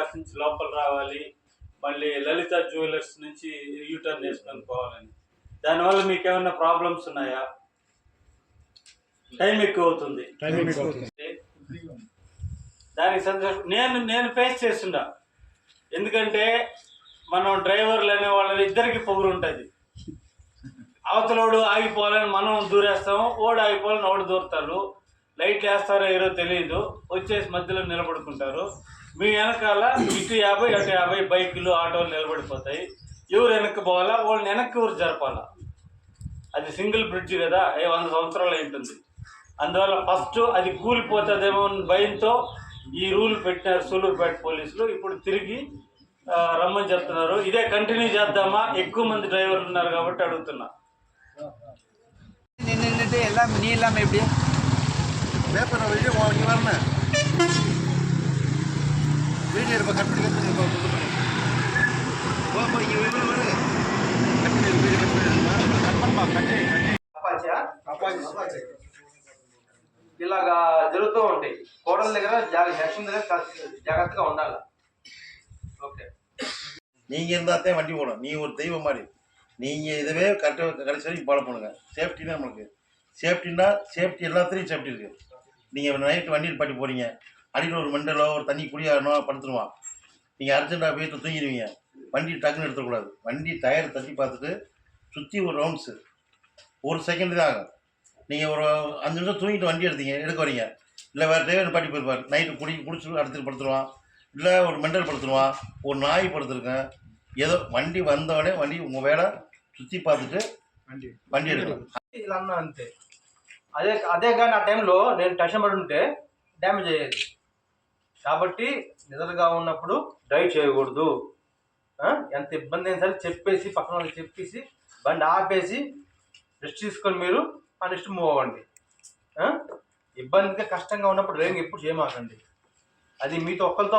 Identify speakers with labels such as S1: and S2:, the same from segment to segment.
S1: Cross నుంచి లోపల రావాలి, మళ్ళీ లలిత జ్యువెలర్స్ నుంచి యూటర్న్ వేసుకొని పోవాలని. దానివల్ల మీకు ఏమైనా ప్రాబ్లమ్స్ ఉన్నాయా? టైం ఎక్కువ అవుతుంది. దానికి సందర్భం నేను ఫేస్ చేస్తుండా. ఎందుకంటే మనం డ్రైవర్లు అనే వాళ్ళని ఇద్దరికి పొగురు ఉంటుంది. అవతలోడు ఆగిపోవాలని మనం దూరేస్తాము, ఓడు ఆగిపోవాలని ఓడు దూరుతారు. లైట్లు వేస్తారో ఏరో తెలియదు, వచ్చేసి మధ్యలో నిలబడుకుంటారు. మీ వెనకాల ఇటు 50 అటు 50 బైకులు ఆటోలు నిలబడిపోతాయి. ఎవరు వెనక్కి పోవాలా, వాళ్ళని వెనక్కి ఎవరు జరపాలా? అది సింగిల్ బ్రిడ్జ్ కదా, 100 సంవత్సరాలు ఉంటుంది. అందువల్ల ఫస్ట్ అది కూలిపోతుందేమో భయంతో ఈ రూల్ పెట్టినారు సూలూరుపేట పోలీసులు. ఇప్పుడు తిరిగి రమ్మని చెప్తున్నారు. ఇదే కంటిన్యూ చేద్దామా? ఎక్కువ మంది డ్రైవర్లు ఉన్నారు కాబట్టి అడుగుతున్నా.
S2: நின்றுட்டு எல்லாம் நீ இல்லாமல் எப்படி
S3: பேப்பரை வீடியோ நீ வரணும் வீடியோ இருப்ப கட் பண்ணி
S2: ఇలాగా జరుగుతూ ఉంటాయి. కోడల దగ్గర జంక్షన్ దగ్గర జాగ్రత్తగా ఉండాలి. ఓకే,
S3: நீங்கள் இருந்தால் வண்டி போடும். நீ ஒரு தெய்வம் மாதிரி. நீங்கள் இதுவே கரெக்டாக கடைசி வரைக்கும் ஃபாலோ பண்ணுங்கள். சேஃப்டினா நம்மளுக்கு சேஃப்டி எல்லாத்துலேயும் சேஃப்டி இருக்குது. நீங்கள் நைட்டு வண்டியில் பாட்டி போகிறீங்க, அடியில் ஒரு மண்டலோ ஒரு தண்ணி குடியாடணும் படுத்துருவான். நீங்கள் அர்ஜென்ட்டாக வீட்டில் தூங்கிடுவீங்க. வண்டி டக்குன்னு எடுத்துக்கூடாது. வண்டி டயர் தட்டி பார்த்துட்டு சுற்றி ஒரு ரவுண்ட்ஸு 1 செகண்ட் தான் ஆகும். நீங்கள் ஒரு 5 நிமிஷம் தூங்கிட்டு வண்டி எடுக்க வரீங்க, இல்லை வேறு டிரைவர் பாட்டி போயிருப்பார். நைட்டு குடிச்சு அடுத்து படுத்துருவான், இல்லை ஒரு மெண்டல் படுத்துருவான், ஒரு நாய் படுத்துருக்கேன். ஏதோ வண்டி வந்தோடனே வண்டி உங்கள் வேலை சுற்றி பார்த்துட்டு வண்டி எடுக்கலாம்.
S2: ఇలా అన్నా అంతే. అదే కానీ ఆ టైంలో నేను టెన్షన్ పడి ఉంటే డ్యామేజ్ అయ్యేది. కాబట్టి నిద్రగా ఉన్నప్పుడు డ్రైవ్ చేయకూడదు. ఎంత ఇబ్బంది అయినా సరే చెప్పేసి, పక్కన వాళ్ళకి చెప్పేసి బండి ఆపేసి రెస్ట్ తీసుకొని మీరు ఆ నెక్స్ట్ మూవ్ అవ్వండి. ఇబ్బందిగా కష్టంగా ఉన్నప్పుడు డ్రైవింగ్ ఎప్పుడు చేయమాకండి. అది మీతో ఒక్కరితో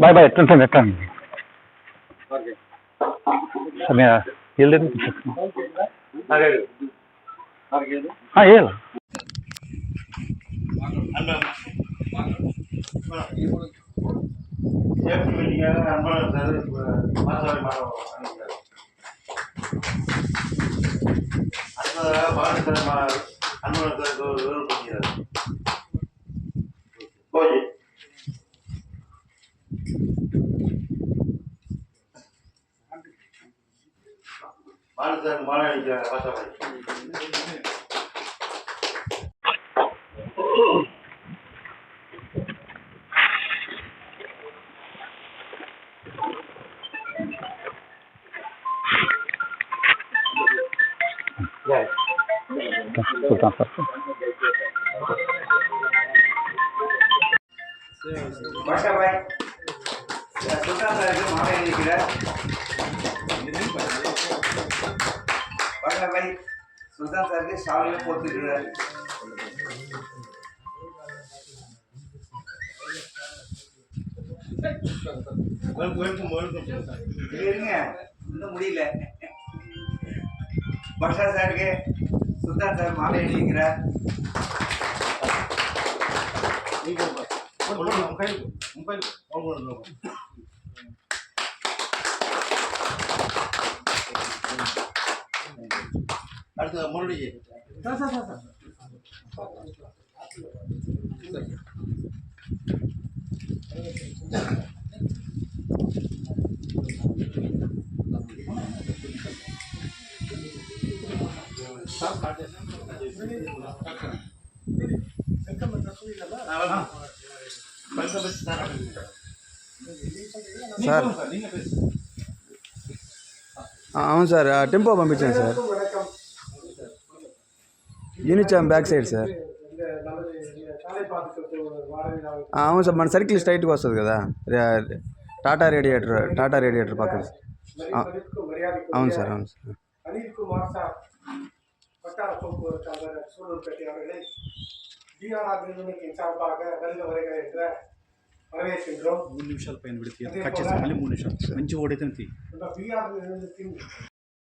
S4: ಬಾಯ್ ಎತ್ತಂತಾನೆ ಸಮಯ ಎಲ್ಲರೂ ಹಾಂ ಹೇಳ
S3: சேஃப்டி மீட்டிங்காக அன்பழகன் சார் மாதவாரி மாதம் அடுத்ததாக பாரதி சார் அன்பழகன் சார் விருது பண்ணிக்கிறார். கோஜி பாரதி சார் மாலை அடிக்கிறாங்க. பாசாபாடி
S4: சுல்தான் சார்
S2: பாஷாபாய் சுல்தான் சாருக்கு மாலை அணிவிக்கிறார். பாஷாபாய் சுல்தான் சாருக்கு ஷாலில் போட்டுருக்கிறார். இருங்க, இன்னும் முடியல. பாஷா சாருக்கு சுல்தான் சார் மாலை அணிவிக்கிறார்.
S3: அடுத்த முரளி
S5: సార్ అవును సార్, టెంపో పంపించాను sir. Unicharm back side sir. అవును సార్, మన సర్కిల్ స్ట్రైట్గా వస్తుంది కదా, టాటా రేడియేటర్ పక్కన. అవును సార్.
S6: வட்டார போக்குவரத்து அலுவலர் சூலூர்பேட்டை அவர்களை டிஆர்ஆர் நிறுவனத்தின் சார்பாக வருக வருக என்ற வரவேற்கின்றோம்.
S7: 3 నిమిషాలు పైన పెడితే కట్ చేసి మళ్ళీ 3 నిమిషాలు మంచి ఓడైతే
S6: நம்ம பிஆர் நிறுவனத்தின்